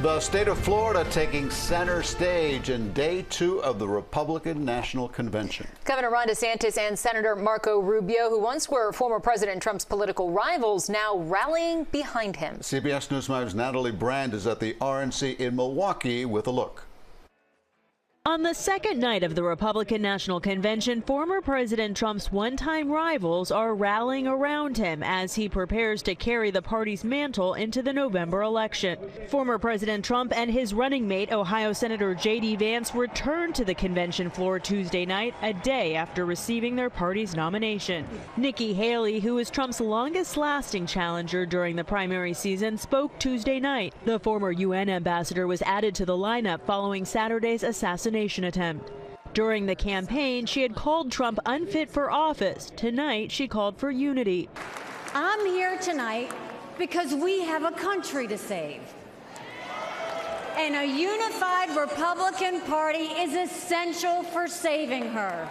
The state of Florida taking center stage in day 2 of the Republican National Convention. Governor Ron DeSantis and Senator Marco Rubio, who once were former President Trump's political rivals, now rallying behind him. CBS News 5's Natalie Brand is at the RNC in Milwaukee with a look. On the second night of the Republican National Convention, former President Trump's one-time rivals are rallying around him as he prepares to carry the party's mantle into the November election. Former President Trump and his running mate, Ohio Senator J.D. Vance, returned to the convention floor Tuesday night, a day after receiving their party's nomination. Nikki Haley, who is Trump's longest-lasting challenger during the primary season, spoke Tuesday night. The former UN ambassador was added to the lineup following Saturday's assassination attempt. During the campaign, she had called Trump unfit for office. Tonight, she called for unity. I'm here tonight because we have a country to save. And a unified Republican Party is essential for saving her.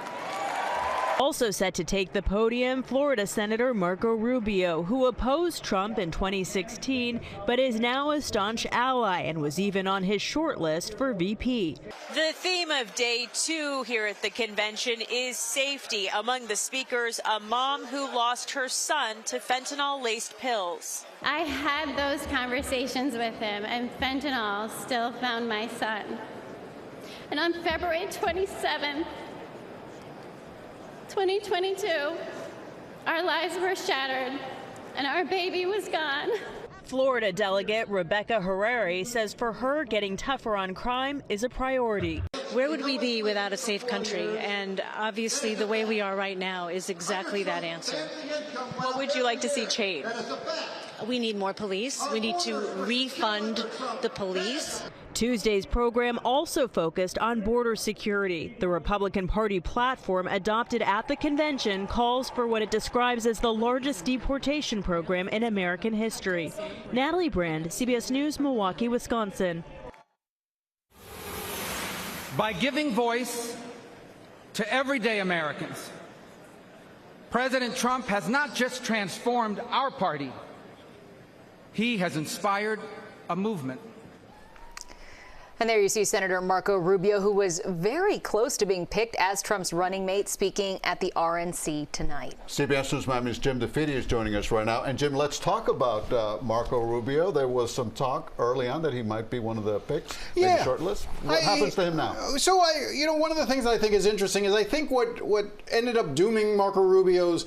Also set to take the podium, Florida Senator Marco Rubio, who opposed Trump in 2016, but is now a staunch ally and was even on his short list for VP. The theme of day 2 here at the convention is safety. Among the speakers, a mom who lost her son to fentanyl-laced pills. I had those conversations with him, and fentanyl still found my son. And on February 27th, 2022, our lives were shattered and our baby was gone. Florida delegate Rebecca Harari says for her, getting tougher on crime is a priority. Where would we be without a safe country? And obviously the way we are right now is exactly that answer. What would you like to see change? We need more police. We need to refund the police. Tuesday's program also focused on border security. The Republican Party platform adopted at the convention calls for what it describes as the largest deportation program in American history. Natalie Brand, CBS News, Milwaukee, Wisconsin. By giving voice to everyday Americans, President Trump has not just transformed our party, he has inspired a movement. And there you see Senator Marco Rubio, who was very close to being picked as Trump's running mate, speaking at the RNC tonight. CBS News Miami's Jim DeFede is joining us right now. And Jim, let's talk about Marco Rubio. There was some talk early on that he might be one of the picks, maybe short list. What happens to him now? So, one of the things I think is interesting is I think what ended up dooming Marco Rubio's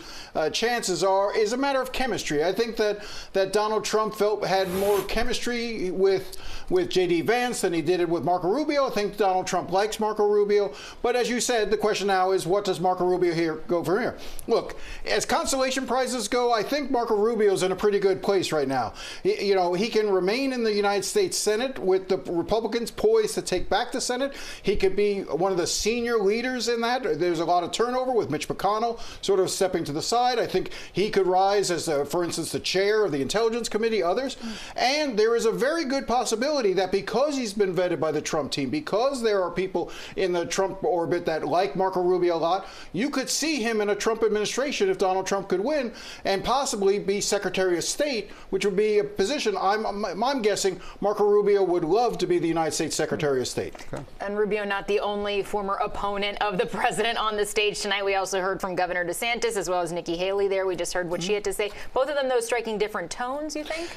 chances is a matter of chemistry. I think that Donald Trump had more chemistry with J.D. Vance than he did with Marco Rubio. I think Donald Trump likes Marco Rubio. But as you said, the question now is, what does Marco Rubio go from here? Look, as consolation prizes go, I think Marco Rubio's in a pretty good place right now. He can remain in the United States Senate with the Republicans poised to take back the Senate. He could be one of the senior leaders in that. There's a lot of turnover with Mitch McConnell sort of stepping to the side. I think he could rise as, for instance, the chair of the Intelligence Committee, others. And there is a very good possibility that because he's been vetted by the Trump team, because there are people in the Trump orbit that like Marco Rubio a lot, you could see him in a Trump administration if Donald Trump could win and possibly be Secretary of State, which would be a position I'm guessing Marco Rubio would love to be the United States Secretary of State. Okay. And Rubio not the only former opponent of the president on the stage tonight. We also heard from Governor DeSantis as well as Nikki Haley there. We just heard what she had to say. Both of them, though, striking different tones, you think?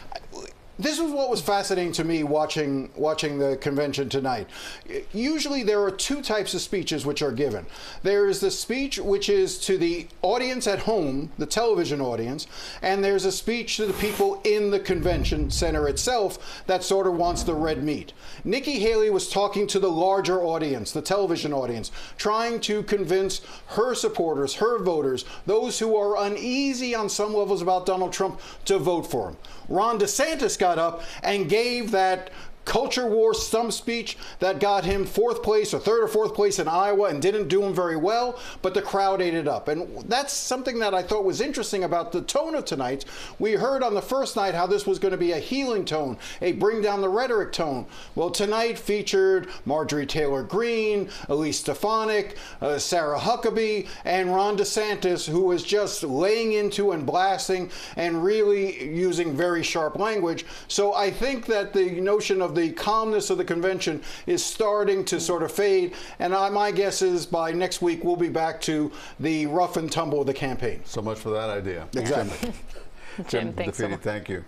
This is what was fascinating to me watching the convention tonight. Usually there are two types of speeches which are given. There is the speech which is to the audience at home, the television audience, and there's a speech to the people in the convention center itself that sort of wants the red meat. Nikki Haley was talking to the larger audience, the television audience, trying to convince her supporters, her voters, those who are uneasy on some levels about Donald Trump to vote for him. Ron DeSantis got up and gave that culture war stump speech that got him fourth place or third or fourth place in Iowa and didn't do him very well, but the crowd ate it up. And that's something that I thought was interesting about the tone of tonight. We heard on the first night how this was going to be a healing tone, a bring down the rhetoric tone. Well, tonight featured Marjorie Taylor Greene, Elise Stefanik, Sarah Huckabee, and Ron DeSantis, who was just laying into and blasting and really using very sharp language. So I think that the notion of the calmness of the convention is starting to sort of fade. And my guess is by next week we'll be back to the rough and tumble of the campaign. So much for that idea. Exactly. Jim, thanks so DeFede, much. thank you.